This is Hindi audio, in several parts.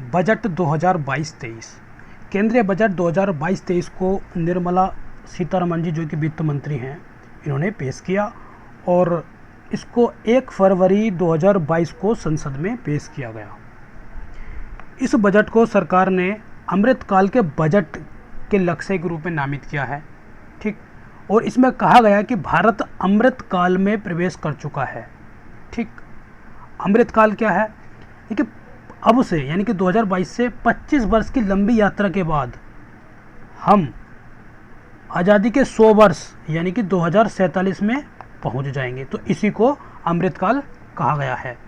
बजट 2022-23 केंद्रीय बजट 2022-23 को निर्मला सीतारमण जी जो कि वित्त मंत्री हैं इन्होंने पेश किया और इसको 1 फरवरी 2022 को संसद में पेश किया गया। इस बजट को सरकार ने अमृतकाल के बजट के लक्ष्य के रूप में नामित किया है, ठीक। और इसमें कहा गया कि भारत अमृतकाल में प्रवेश कर चुका है, ठीक। अमृतकाल क्या है? देखिए, अब से यानी कि 2022 से 25 वर्ष की लंबी यात्रा के बाद हम आज़ादी के 100 वर्ष यानी कि 2047 में पहुंच जाएंगे, तो इसी को अमृतकाल कहा गया है।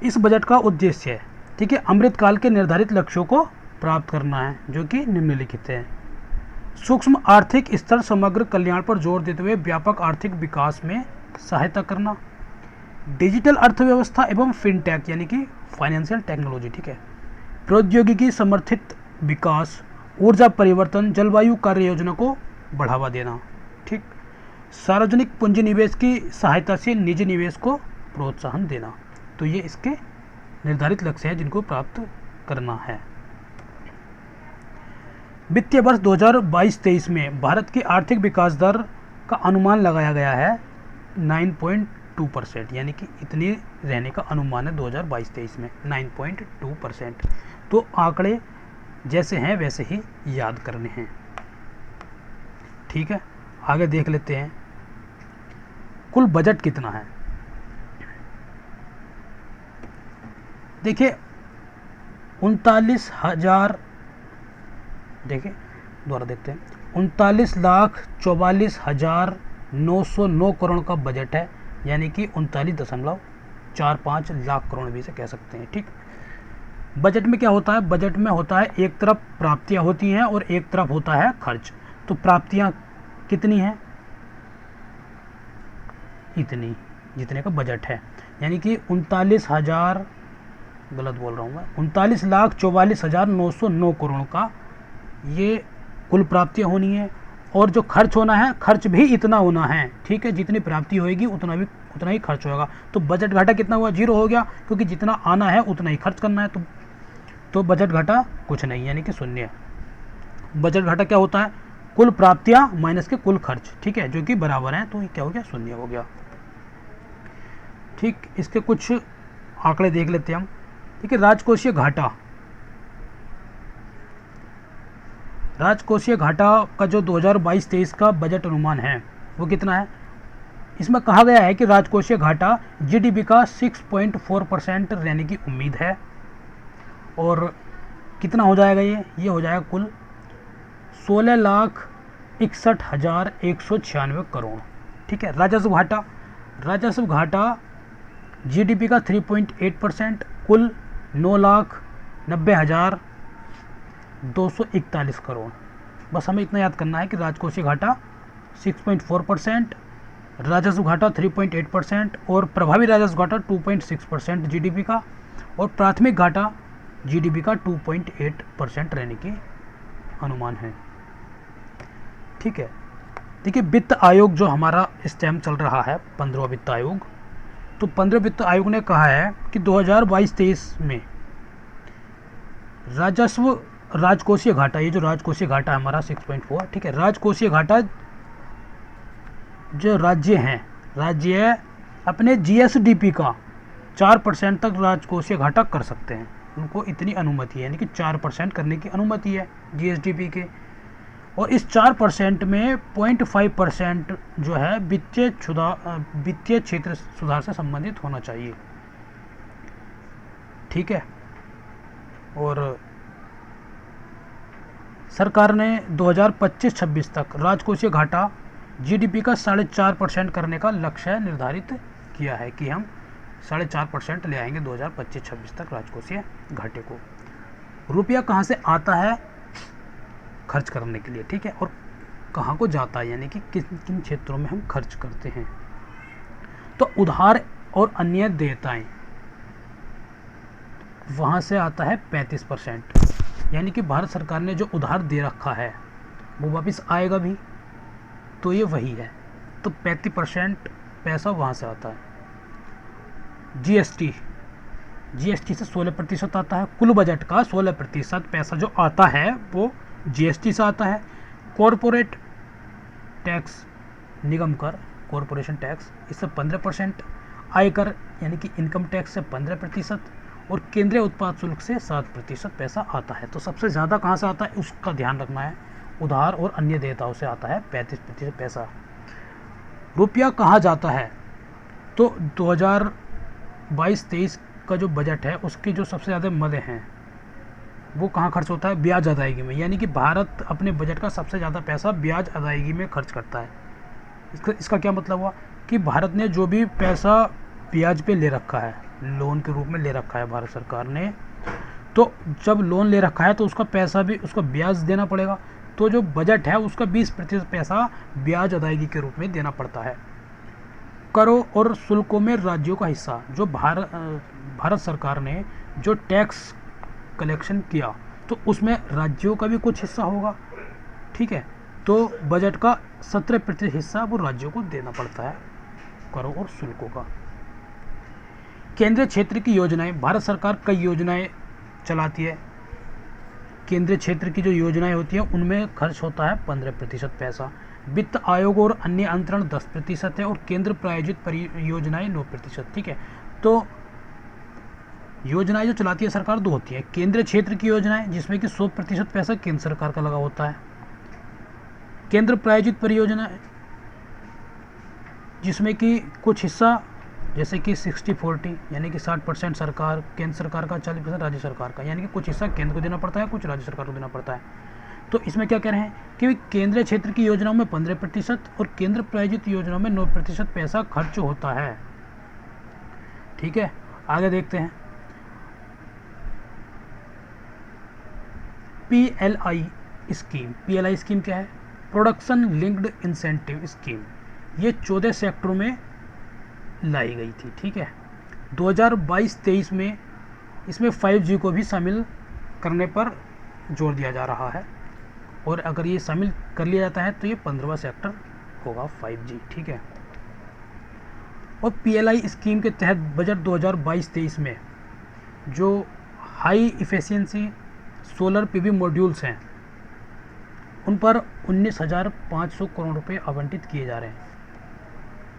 इस बजट का उद्देश्य है, ठीक है, अमृतकाल के निर्धारित लक्ष्यों को प्राप्त करना है जो कि निम्नलिखित है। सूक्ष्म आर्थिक स्तर समग्र कल्याण पर जोर देते हुए व्यापक आर्थिक विकास में सहायता करना, डिजिटल अर्थव्यवस्था एवं फिनटेक यानी कि फाइनेंशियल टेक्नोलॉजी, ठीक है, प्रौद्योगिकी समर्थित विकास, ऊर्जा परिवर्तन, जलवायु कार्य योजना को बढ़ावा देना, ठीक, सार्वजनिक पूंजी निवेश की सहायता से निजी निवेश को प्रोत्साहन देना। तो ये इसके निर्धारित लक्ष्य हैं जिनको प्राप्त करना है। वित्तीय वर्ष 2022-23 में भारत की आर्थिक विकास दर का अनुमान लगाया गया है 9.2%, यानी कि इतनी रहने का अनुमान है 2022-23 में 9.2%। तो आंकड़े जैसे हैं वैसे ही याद करने हैं, ठीक है। आगे देख लेते हैं कुल बजट कितना है। देखिए 39,000, देखिए दोबारा देखते हैं, 39,44,909 करोड़ का बजट है, यानी कि 39.45 लाख करोड़ भी से कह सकते हैं, ठीक। बजट में क्या होता है? बजट में होता है एक तरफ प्राप्तियां होती हैं और एक तरफ होता है खर्च। तो प्राप्तियां कितनी हैं? इतनी जितने का बजट है, यानी कि 39,44,909 करोड़ का ये कुल प्राप्तियां होनी है। और जो खर्च होना है, खर्च भी इतना होना है, ठीक है। जितनी प्राप्ति होएगी उतना ही खर्च होगा। तो बजट घाटा कितना हुआ? 0 हो गया, क्योंकि जितना आना है उतना ही खर्च करना है। तो बजट घाटा कुछ नहीं, यानी कि शून्य। बजट घाटा क्या होता है? कुल प्राप्तियां माइनस के कुल खर्च, ठीक है, जो कि बराबर है। तो ये क्या हो गया? शून्य हो गया, ठीक। इसके कुछ आंकड़े देख लेते हैं हम, ठीक है। राजकोषीय घाटा का जो 2022-23 का बजट अनुमान है वो कितना है? इसमें कहा गया है कि राजकोषीय घाटा जीडीपी का 6.4% रहने की उम्मीद है। और कितना हो जाएगा? ये हो जाएगा कुल 16,61,196 करोड़, ठीक है। राजस्व घाटा जीडीपी का 3.8%, कुल 9,90,241 करोड़। बस हमें इतना याद करना है कि राजकोषीय घाटा 6.4%, राजस्व घाटा 3.8% और प्रभावी राजस्व घाटा 2.6% जीडीपी का, और प्राथमिक घाटा जीडीपी का 2.8% रहने की अनुमान है, ठीक है। देखिए वित्त आयोग जो हमारा इस टाइम चल रहा है, 15वां वित्त आयोग, तो 15वें वित्त आयोग ने कहा है कि 2022-23 में राजकोषीय घाटा, ये जो राजकोषीय घाटा हमारा 6.4, ठीक है, राजकोषीय घाटा जो राज्य अपने जीएसडीपी का 4% तक राजकोषीय घाटा कर सकते हैं। उनको इतनी अनुमति है, यानी कि 4% करने की अनुमति है जीएसडीपी के। और इस 4% में 0.5% जो है वित्तीय क्षेत्र सुधार से संबंधित होना चाहिए, ठीक है। और सरकार ने 2025-26 तक राजकोषीय घाटा जीडीपी का 4.5% करने का लक्ष्य निर्धारित किया है कि हम 4.5% ले आएंगे 2025-26 तक राजकोषीय घाटे को। रुपया कहाँ से आता है? खर्च करने के लिए, ठीक है, और कहाँ को जाता है, यानी कि किन क्षेत्रों में हम खर्च करते हैं। तो उधार और अन्य देयताएं, वहाँ से आता है 35%, यानी कि भारत सरकार ने जो उधार दे रखा है वो वापस आएगा भी, तो ये वही है। तो 35% पैसा वहाँ से आता है। जीएसटी जीएसटी से 16% आता है। कुल बजट का 16% पैसा जो आता है वो जीएसटी से आता है। कॉरपोरेट टैक्स, निगम कर, कॉरपोरेशन टैक्स, इससे 15%, आयकर यानी कि इनकम टैक्स से 15% और केंद्रीय उत्पाद शुल्क से 7% पैसा आता है। तो सबसे ज़्यादा कहाँ से आता है उसका ध्यान रखना है। उधार और अन्य देयताओं से आता है 35% पैसा। रुपया कहाँ जाता है, तो 2022-23 का जो बजट है उसके जो सबसे ज़्यादा मदे हैं वो कहाँ खर्च होता है, ब्याज अदायगी में। यानी कि भारत अपने बजट का सबसे ज़्यादा पैसा ब्याज अदायगी में खर्च करता है। इसका क्या मतलब हुआ कि भारत ने जो भी पैसा ब्याज पे ले रखा है, लोन के रूप में ले रखा है भारत सरकार ने, तो जब लोन ले रखा है तो उसका पैसा भी, उसका ब्याज देना पड़ेगा। तो जो बजट है उसका 20% पैसा ब्याज अदायगी के रूप में देना पड़ता है। करों और शुल्कों में राज्यों का हिस्सा, जो भारत सरकार ने जो टैक्स कलेक्शन किया तो उसमें राज्यों का भी कुछ हिस्सा होगा, ठीक है। तो बजट का 17% हिस्सा वो राज्यों को देना पड़ता है करों और शुल्कों का। केंद्रीय क्षेत्र की योजनाएं, भारत सरकार कई योजनाएं चलाती है। केंद्रीय क्षेत्र की जो योजनाएं होती हैं उनमें खर्च होता है 15% पैसा। वित्त आयोग और अन्य अंतरण 10% है और केंद्र प्रायोजित परियोजनाएं 9%, ठीक है। तो योजनाएं जो चलाती है सरकार दो होती है, केंद्रीय क्षेत्र की योजनाएं जिसमें कि 100% पैसा केंद्र सरकार का लगा होता है, केंद्र प्रायोजित परियोजनाएं जिसमें कि कुछ हिस्सा जैसे कि 60-40 यानी कि 60% सरकार, केंद्र सरकार का, 40% राज्य सरकार का, यानी कि कुछ हिस्सा केंद्र को देना पड़ता है, कुछ राज्य सरकार को देना पड़ता है। तो इसमें क्या कह रहे हैं कि केंद्रीय क्षेत्र की योजनाओं में 15% और केंद्र प्रायोजित योजनाओं में 9% पैसा खर्च होता है, ठीक है। आगे देखते हैं PLI स्कीम। PLI स्कीम क्या है, प्रोडक्शन लिंक्ड इंसेंटिव स्कीम। ये 14 सेक्टरों में लाई गई थी, ठीक है। 2022-23 में इसमें 5G को भी शामिल करने पर जोर दिया जा रहा है और अगर ये शामिल कर लिया जाता है तो ये 15वां सेक्टर होगा 5G, ठीक है। और PLI स्कीम के तहत बजट 2022-23 में जो high efficiency solar PV modules हैं उन पर 19,500 करोड़ रुपए आवंटित किए जा रहे हैं,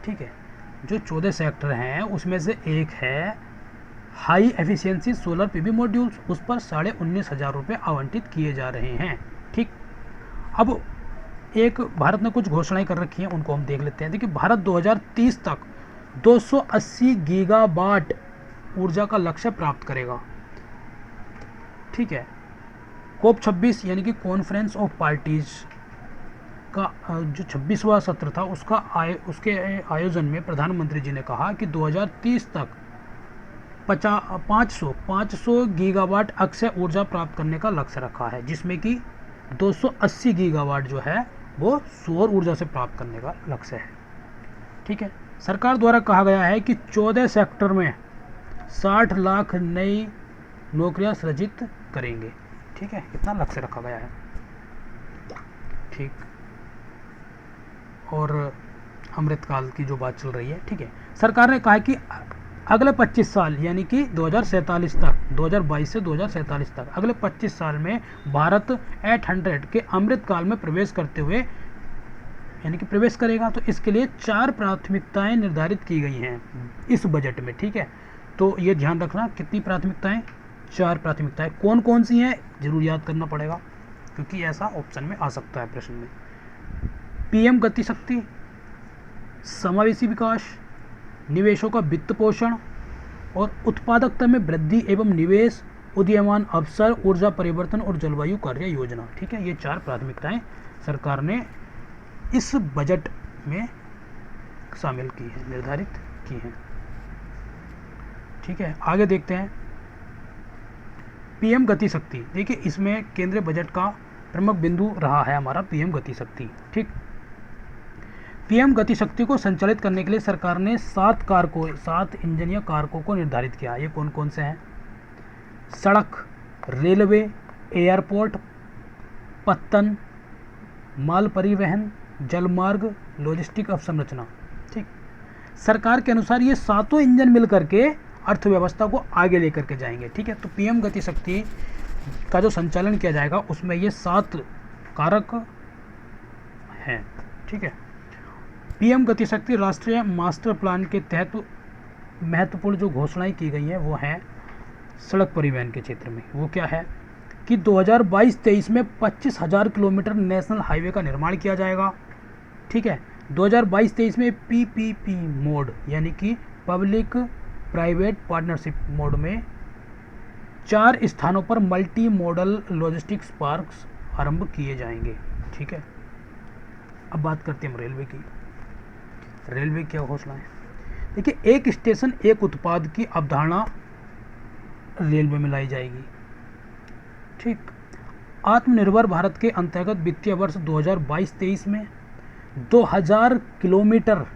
ठीक है। जो 14 सेक्टर हैं उसमें से एक है high efficiency solar PV modules, उस पर 19,500 रुपये आवंटित किए जा रहे हैं, ठीक। अब एक भारत ने कुछ घोषणाएं कर रखी हैं, उनको हम देख लेते हैं। देखिए, भारत 2030 तक 280 गीगावाट ऊर्जा का लक्ष्य प्राप्त करेगा, ठीक है। COP26 यानी कि कॉन्फ्रेंस ऑफ पार्टीज का जो 26वां सत्र था उसके आयोजन में प्रधानमंत्री जी ने कहा कि 2030 तक 500 गीगावाट अक्षय ऊर्जा प्राप्त करने का लक्ष्य रखा है, जिसमें कि 280 गीगावाट जो है वो सौर ऊर्जा से प्राप्त करने का लक्ष्य है, ठीक है। सरकार द्वारा कहा गया है कि 14 सेक्टर में 60 लाख नई नौकरियां सृजित करेंगे, ठीक है। इतना लक्ष्य रखा गया है, ठीक। और अमृतकाल की जो बात चल रही है, ठीक है। सरकार ने कहा कि अगले 25 साल यानी कि 2047 तक, 2022 से 2047 तक अगले 25 साल में भारत 800 के अमृतकाल में प्रवेश करते हुए यानी कि प्रवेश करेगा। तो इसके लिए 4 प्राथमिकताएं निर्धारित की गई हैं इस बजट में, ठीक है। तो ये ध्यान रखना, कितनी प्राथमिकताएं, 4 प्राथमिकताएं। कौन कौन सी हैं जरूर याद करना पड़ेगा क्योंकि ऐसा ऑप्शन में आ सकता है प्रश्न में। PM गति शक्ति, समावेशी विकास, निवेशों का वित्त पोषण और उत्पादकता में वृद्धि एवं निवेश, उदीयमान अवसर, ऊर्जा परिवर्तन और जलवायु कार्य योजना, ठीक है। ये 4 प्राथमिकताएं सरकार ने इस बजट में शामिल की हैं, निर्धारित की हैं, ठीक है। आगे देखते हैं PM गति शक्ति। देखिए, इसमें केंद्रीय बजट का प्रमुख बिंदु रहा है हमारा PM गति शक्ति, ठीक। PM गति शक्ति को संचालित करने के लिए सरकार ने 7 इंजन या कारकों को निर्धारित किया। ये कौन कौन से हैं, सड़क, रेलवे, एयरपोर्ट, पत्तन, माल परिवहन, जलमार्ग, लॉजिस्टिक अवसंरचना, ठीक। सरकार के अनुसार ये 7 इंजन मिल करके अर्थव्यवस्था को आगे लेकर के जाएंगे। ठीक है, तो पीएम गति शक्ति का जो संचालन किया जाएगा उसमें ये 7 कारक हैं। ठीक है, पीएम गति शक्ति राष्ट्रीय मास्टर प्लान के तहत महत्वपूर्ण जो घोषणाएं की गई हैं वो हैं सड़क परिवहन के क्षेत्र में। वो क्या है कि 2022-23 में 25,000 किलोमीटर नेशनल हाईवे का निर्माण किया जाएगा। ठीक है, 2022-23 में पीपीपी मोड यानी कि पब्लिक प्राइवेट पार्टनरशिप मोड में 4 स्थानों पर मल्टी मॉडल लॉजिस्टिक्स पार्क्स आरंभ किए जाएंगे। ठीक है, अब बात करते हैं हम रेलवे की। रेलवे क्या घोषणा है? देखिए, एक स्टेशन एक उत्पाद की अवधारणा रेलवे में लाई जाएगी। ठीक, आत्मनिर्भर भारत के अंतर्गत वित्तीय वर्ष 2022-23 में 2000 किलोमीटर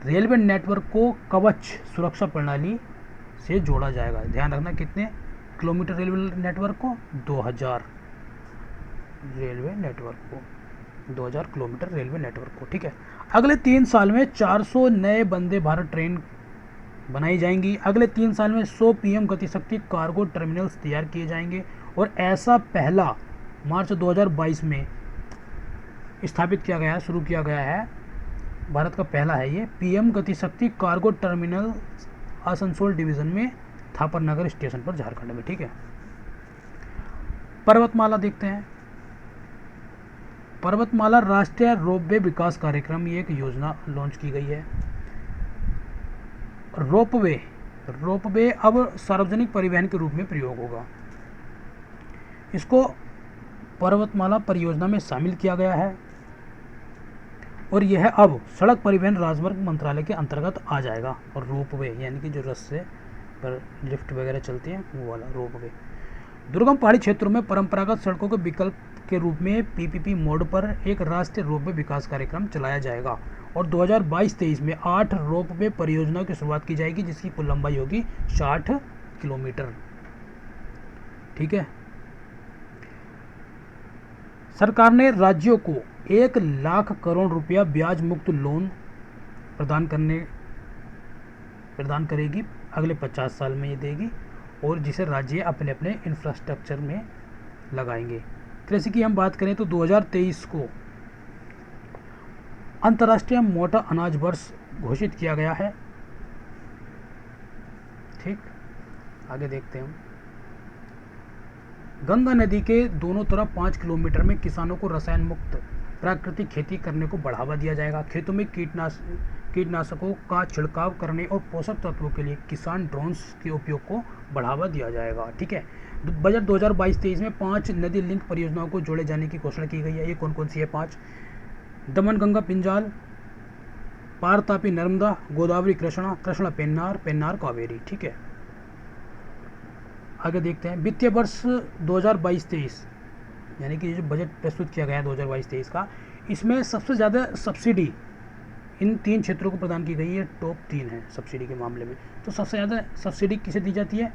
रेलवे नेटवर्क को कवच सुरक्षा प्रणाली से जोड़ा जाएगा। ध्यान रखना, कितने किलोमीटर रेलवे नेटवर्क को? 2000 रेलवे नेटवर्क को, 2000 किलोमीटर रेलवे नेटवर्क को। ठीक है, अगले 3 साल में 400 नए वंदे भारत ट्रेन बनाई जाएंगी। अगले 3 साल में 100 पीएम गति शक्ति कार्गो टर्मिनल्स तैयार किए जाएंगे और ऐसा पहला मार्च 2022 में स्थापित किया गया है, शुरू किया गया है। भारत का पहला है ये पीएम गति शक्ति कार्गो टर्मिनल आसनसोल डिवीजन में थापर नगर स्टेशन पर, झारखंड में। ठीक है, पर्वतमाला देखते हैं। पर्वतमाला राष्ट्रीय रोपवे विकास कार्यक्रम, ये एक योजना लॉन्च की गई है। रोपवे अब सार्वजनिक परिवहन के रूप में प्रयोग होगा। इसको पर्वतमाला परियोजना में शामिल किया गया है और यह अब सड़क परिवहन राजमार्ग मंत्रालय के अंतर्गत आ जाएगा। और रोपवे यानी कि जो रस्से पर लिफ्ट वगैरह चलती हैं वो वाला रोपवे। दुर्गम पहाड़ी क्षेत्रों में परंपरागत सड़कों के विकल्प के रूप में पीपीपी मोड पर एक राष्ट्रीय रोपवे विकास कार्यक्रम चलाया जाएगा और 2022-23 में 8 रोपवे परियोजनाओं की शुरुआत की जाएगी जिसकी कुल लंबाई होगी 60 किलोमीटर। ठीक है, सरकार ने राज्यों को 1 लाख करोड़ रुपया ब्याज मुक्त लोन प्रदान करेगी। अगले 50 साल में ये देगी और जिसे राज्य अपने अपने इंफ्रास्ट्रक्चर में लगाएंगे। कृषि की हम बात करें तो 2023 को अंतर्राष्ट्रीय मोटा अनाज वर्ष घोषित किया गया है। ठीक, आगे देखते हैं हम। गंगा नदी के दोनों तरफ 5 किलोमीटर में किसानों को रसायन मुक्त प्राकृतिक खेती करने को बढ़ावा दिया जाएगा। खेतों में कीटनाशकों का छिड़काव करने और पोषक तत्वों के लिए किसान ड्रोन्स के उपयोग को बढ़ावा दिया जाएगा। ठीक है, बजट 2022-23 में 5 नदी लिंक परियोजनाओं को जोड़े जाने की घोषणा की गई है। ये कौन कौन सी है? 5: दमन गंगा पिंजाल, पार तापी नर्मदा, गोदावरी कृष्णा, कृष्णा पेन्नार, पेन्नार कावेरी। ठीक है, आगे देखते हैं। वित्तीय वर्ष 2022-23 यानी कि जो बजट प्रस्तुत किया गया है 2022-23 का, इसमें सबसे ज़्यादा सब्सिडी इन 3 क्षेत्रों को प्रदान की गई है। टॉप 3 है सब्सिडी के मामले में। तो सबसे ज़्यादा सब्सिडी किसे दी जाती है?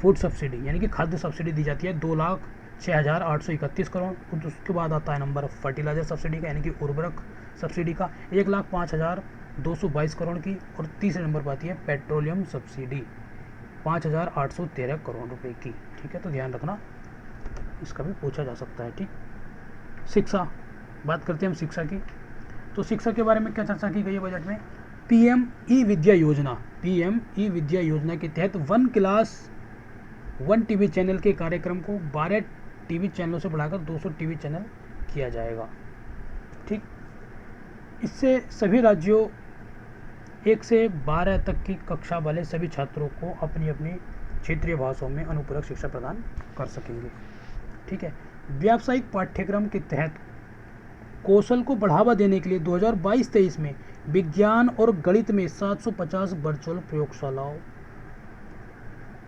फूड सब्सिडी यानी कि खाद्य सब्सिडी दी जाती है 2,06,831 करोड़। उसके बाद आता है नंबर फर्टिलाइजर सब्सिडी का यानी कि उर्वरक सब्सिडी का 1,05,222 करोड़ की। और तीसरे नंबर पर आती है पेट्रोलियम सब्सिडी 5,813 करोड़ रुपए की। ठीक है, तो ध्यान रखना, इसका भी पूछा जा सकता है। ठीक, शिक्षा, बात करते हैं हम शिक्षा की। तो शिक्षा के बारे में क्या चर्चा की गई है बजट में? पीएम ई विद्या योजना के तहत 1 क्लास 1 टीवी चैनल के कार्यक्रम को 12 टीवी चैनलों से बढ़ाकर 200 टीवी चैनल किया जाएगा। ठीक, इससे सभी राज्यों 1 से 12 तक की कक्षा वाले सभी छात्रों को अपनी अपनी क्षेत्रीय भाषाओं में अनुपूरक शिक्षा प्रदान कर सकेंगे। ठीक है, व्यावसायिक पाठ्यक्रम के तहत कौशल को बढ़ावा देने के लिए 2022-23 में विज्ञान और गणित में 750 वर्चुअल प्रयोगशालाओं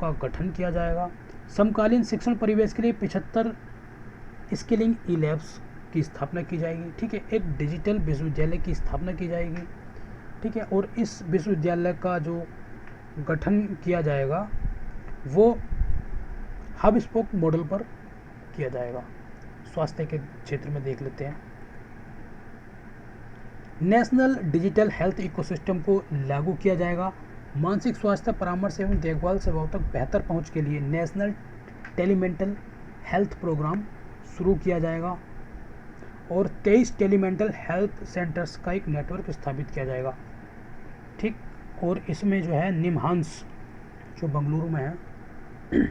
का गठन किया जाएगा। समकालीन शिक्षण परिवेश के लिए 75 स्किलिंग ई लैब्स की स्थापना की जाएगी। ठीक है, एक डिजिटल विश्वविद्यालय की स्थापना की जाएगी। ठीक है, और इस विश्वविद्यालय का जो गठन किया जाएगा वो हब स्पोक मॉडल पर किया जाएगा। स्वास्थ्य के क्षेत्र में देख लेते हैं। नेशनल डिजिटल हेल्थ इकोसिस्टम को लागू किया जाएगा। मानसिक स्वास्थ्य परामर्श एवं देखभाल सेवाओं तक बेहतर पहुंच के लिए नेशनल टेलीमेंटल हेल्थ प्रोग्राम शुरू किया जाएगा और 23 टेलीमेंटल हेल्थ सेंटर्स का एक नेटवर्क स्थापित किया जाएगा। ठीक, और इसमें जो है निमहांस जो बंगलुरु में है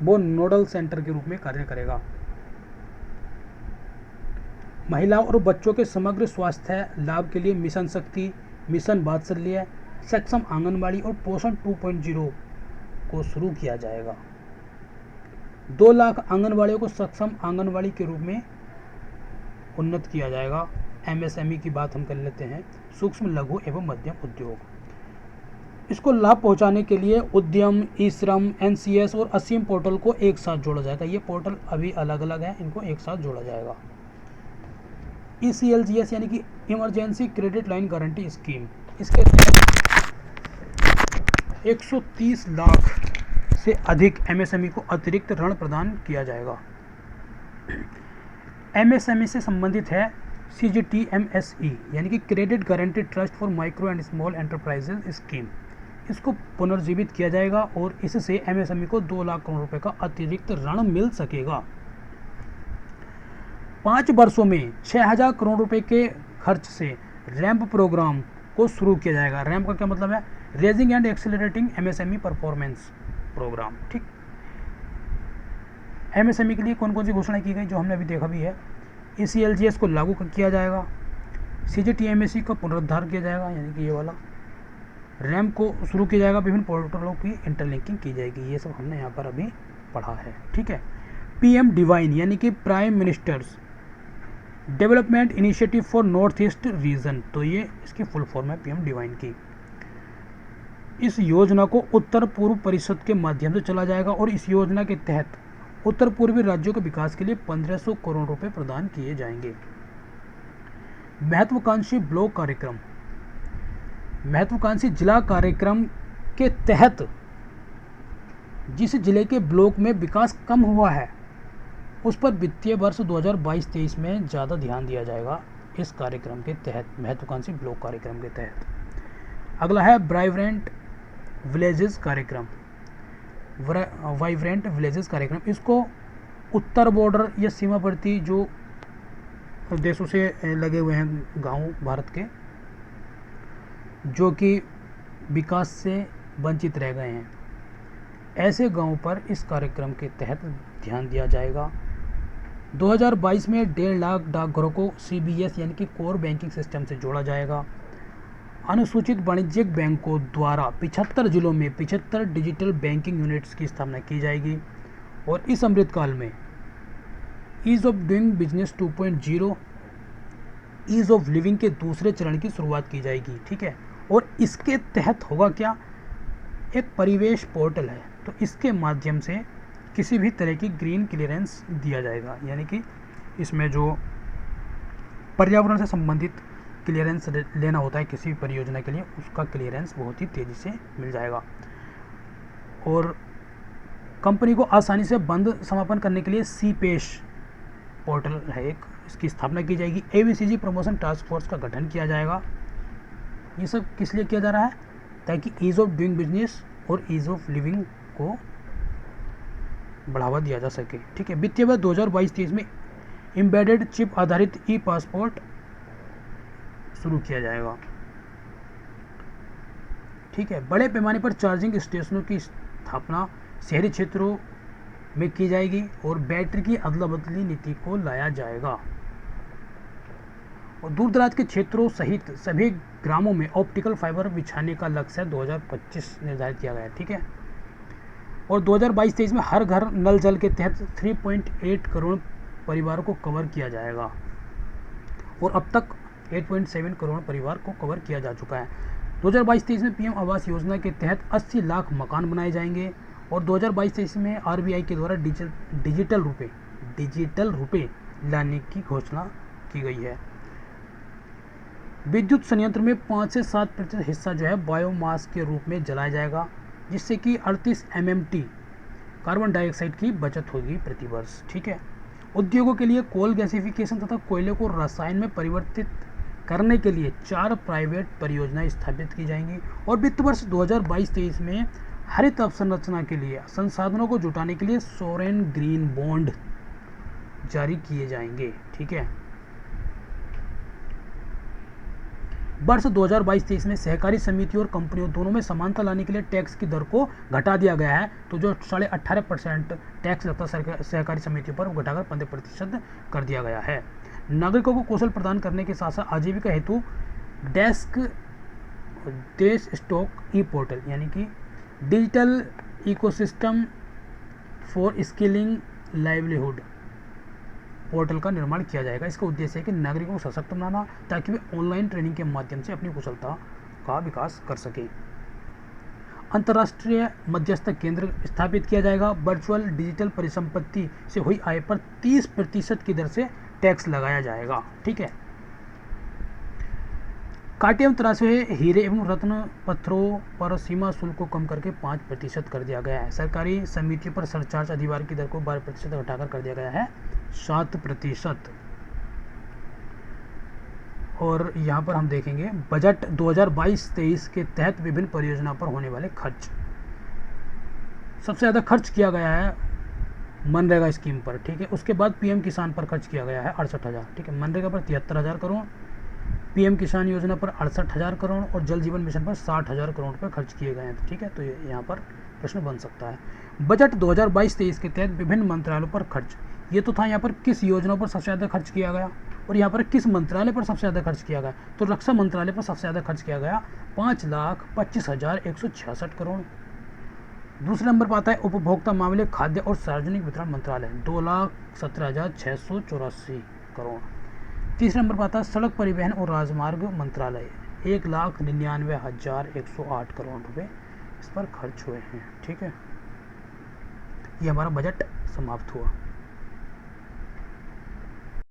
वो नोडल सेंटर के रूप में कार्य करेगा। महिला और बच्चों के समग्र स्वास्थ्य लाभ के लिए मिशन शक्ति, मिशन वात्सल्य, सक्षम आंगनबाड़ी और पोषण 2.0 को शुरू किया जाएगा। 2 लाख आंगनबाड़ियों को सक्षम आंगनबाड़ी के रूप में उन्नत किया जाएगा। एमएसएमई की बात हम कर लेते हैं, सूक्ष्म लघु एवं मध्यम उद्योग। इसको लाभ पहुंचाने के लिए उद्यम, ई श्रम, एनसीएस और असीम पोर्टल को एक साथ जोड़ा जाएगा। ये पोर्टल अभी अलग अलग है, इनको एक साथ जोड़ा जाएगा। ECLGS यानी कि emergency credit line guarantee scheme, इसके तहत 130 लाख से अधिक एमएसएमई को अतिरिक्त ऋण प्रदान किया जाएगा। एमएसएमई से संबंधित है CGTMSE यानी कि credit guarantee trust for micro and small enterprises scheme. इसको पुनर्जीवित किया जाएगा और इससे एमएसएमई को 2 लाख करोड़ रुपए का अतिरिक्त ऋण मिल सकेगा। 5 वर्षों में 6000 करोड़ रुपए के खर्च से रैंप प्रोग्राम को शुरू किया जाएगा। रैंप का क्या मतलब है? Raising and accelerating MSME performance programme. ठीक, एमएसएमई के लिए कौन कौन सी घोषणाएं की गई जो हमने अभी देखा भी है। ECLGS को लागू किया जाएगा, CGTMSE का पुनरुद्धार किया जाएगा यानी कि ये वाला, रैंप को शुरू किया जाएगा, विभिन्न पोर्टलों की इंटरलिंकिंग की जाएगी। ये सब हमने यहाँ पर अभी पढ़ा है। ठीक है, PM डिवाइन यानी कि prime ministers development initiative for north east region, तो ये इसकी फुल फॉर्म है PM डिवाइन की। इस योजना को उत्तर पूर्व परिषद के माध्यम से चला जाएगा और इस योजना के तहत उत्तर पूर्वी राज्यों के विकास के लिए 1500 करोड़ रुपए प्रदान किए जाएंगे। महत्वाकांक्षी ब्लॉक कार्यक्रम, महत्वाकांक्षी जिला कार्यक्रम के तहत जिस जिले के ब्लॉक में विकास कम हुआ है उस पर वित्तीय वर्ष 2022-23 में ज़्यादा ध्यान दिया जाएगा इस कार्यक्रम के तहत, महत्वाकांक्षी ब्लॉक कार्यक्रम के तहत। अगला है वाइब्रेंट विलेजेस कार्यक्रम, वाइब्रेंट विलेजेस कार्यक्रम। इसको उत्तर बॉर्डर या सीमावर्ती जो देशों से लगे हुए हैं गांव भारत के, जो कि विकास से वंचित रह गए हैं, ऐसे गांवों पर इस कार्यक्रम के तहत ध्यान दिया जाएगा। 2022 में 1.5 लाख डाकघरों को CBS यानी कि कोर बैंकिंग सिस्टम से जोड़ा जाएगा। अनुसूचित वाणिज्यिक बैंकों द्वारा 75 जिलों में 75 डिजिटल बैंकिंग यूनिट्स की स्थापना की जाएगी और इस अमृतकाल में ease of doing business 2.0 ease of living के दूसरे चरण की शुरुआत की जाएगी। ठीक है, और इसके तहत होगा क्या, एक परिवेश पोर्टल है, तो इसके माध्यम से किसी भी तरह की ग्रीन क्लियरेंस दिया जाएगा, यानी कि इसमें जो पर्यावरण से संबंधित क्लियरेंस लेना होता है किसी भी परियोजना के लिए, उसका क्लियरेंस बहुत ही तेज़ी से मिल जाएगा। और कंपनी को आसानी से बंद समापन करने के लिए CPESH पोर्टल है एक, इसकी स्थापना की जाएगी। ABCG प्रमोशन टास्क फोर्स का गठन किया जाएगा। ये सब किस लिए किया जा रहा है, ताकि ईज ऑफ डूइंग बिजनेस और ईज ऑफ लिविंग को बढ़ावा दिया जा सके। ठीक है, वित्तीय वर्ष 2022-23 में एम्बेडेड चिप आधारित ई-पासपोर्ट शुरू किया जाएगा। ठीक है, बड़े पैमाने पर चार्जिंग स्टेशनों की स्थापना शहरी क्षेत्रों में की जाएगी और बैटरी की अदला बदली नीति को लाया जाएगा। और दूर दराज के क्षेत्रों सहित सभी ग्रामों में ऑप्टिकल फाइबर बिछाने का लक्ष्य 2025 निर्धारित किया गया है। ठीक है, और 2022-23 में हर घर नल जल के तहत 3.8 करोड़ परिवारों को कवर किया जाएगा और अब तक 8.7 करोड़ परिवार को कवर किया जा चुका है। 2022-23 में PM आवास योजना के तहत 80 लाख मकान बनाए जाएंगे और 2022-23 में RBI के द्वारा डिजिटल रुपए लाने की घोषणा की गई है। विद्युत संयंत्र में 5 से 7% हिस्सा जो है बायोमास के रूप में जलाया जाएगा, जिससे कि 38 MMT कार्बन डाइऑक्साइड की बचत होगी प्रति वर्ष। ठीक है, उद्योगों के लिए कोल गैसिफिकेशन तथा कोयले को रसायन में परिवर्तित करने के लिए 4 प्राइवेट परियोजनाएं स्थापित की जाएंगी और वित्त वर्ष 2022-23 में हरित अवसंरचना के लिए संसाधनों को जुटाने के लिए सोवरेन ग्रीन बॉन्ड जारी किए जाएंगे। ठीक है। वर्ष 2022-23 में सहकारी समितियों और कंपनियों दोनों में समानता लाने के लिए टैक्स की दर को घटा दिया गया है। तो जो 18.5% टैक्स लगता है सहकारी समितियों पर, वो घटाकर 15% कर दिया गया है। नागरिकों को कौशल प्रदान करने के साथ साथ आजीविका हेतु देश स्टॉक ई पोर्टल यानी कि digital ecosystem for skilling livelihood portal का निर्माण किया जाएगा। इसका उद्देश्य है कि नागरिकों को सशक्त बनाना ताकि वे ऑनलाइन ट्रेनिंग के माध्यम से अपनी कुशलता का विकास कर सकें। अंतर्राष्ट्रीय मध्यस्थता केंद्र स्थापित किया जाएगा। वर्चुअल डिजिटल परिसंपत्ति से हुई आय पर 30% की दर से टैक्स लगाया जाएगा। ठीक है। काटे एवं तराशे हुए हीरे एवं रत्न पत्थरों पर सीमा शुल्क को कम करके 5% कर दिया गया है। सरकारी समितियों पर सरचार्ज अधिभार की दर को 12% घटाकर कर दिया गया है 7%। और यहाँ पर हम देखेंगे बजट 2022-23 के तहत विभिन्न परियोजनाओं पर होने वाले खर्च। सबसे ज़्यादा खर्च किया गया है मनरेगा स्कीम पर। ठीक है। उसके बाद पीएम किसान पर खर्च किया गया है 68,000। ठीक है। मनरेगा पर 73,000 करोड़, पीएम किसान योजना पर 68,000 करोड़ और जल जीवन मिशन पर 60,000 करोड़ रुपये खर्च किए गए हैं। ठीक है। तो यहाँ पर प्रश्न बन सकता है। बजट 2022-23 के तहत विभिन्न मंत्रालयों पर खर्च। ये तो था यहाँ पर किस योजना पर सबसे ज़्यादा खर्च किया गया, और यहाँ पर किस मंत्रालय पर सबसे ज़्यादा खर्च किया गया। तो रक्षा मंत्रालय पर सबसे ज़्यादा खर्च किया गया 5,25,166 करोड़। दूसरे नंबर पर आता है उपभोक्ता मामले, खाद्य और सार्वजनिक वितरण मंत्रालय 2,17,684 करोड़। तीसरे नंबर पर आता है सड़क परिवहन और राजमार्ग मंत्रालय 1,99,108 करोड़ रुपए इस पर खर्च हुए हैं। ठीक है। ये हमारा बजट समाप्त हुआ।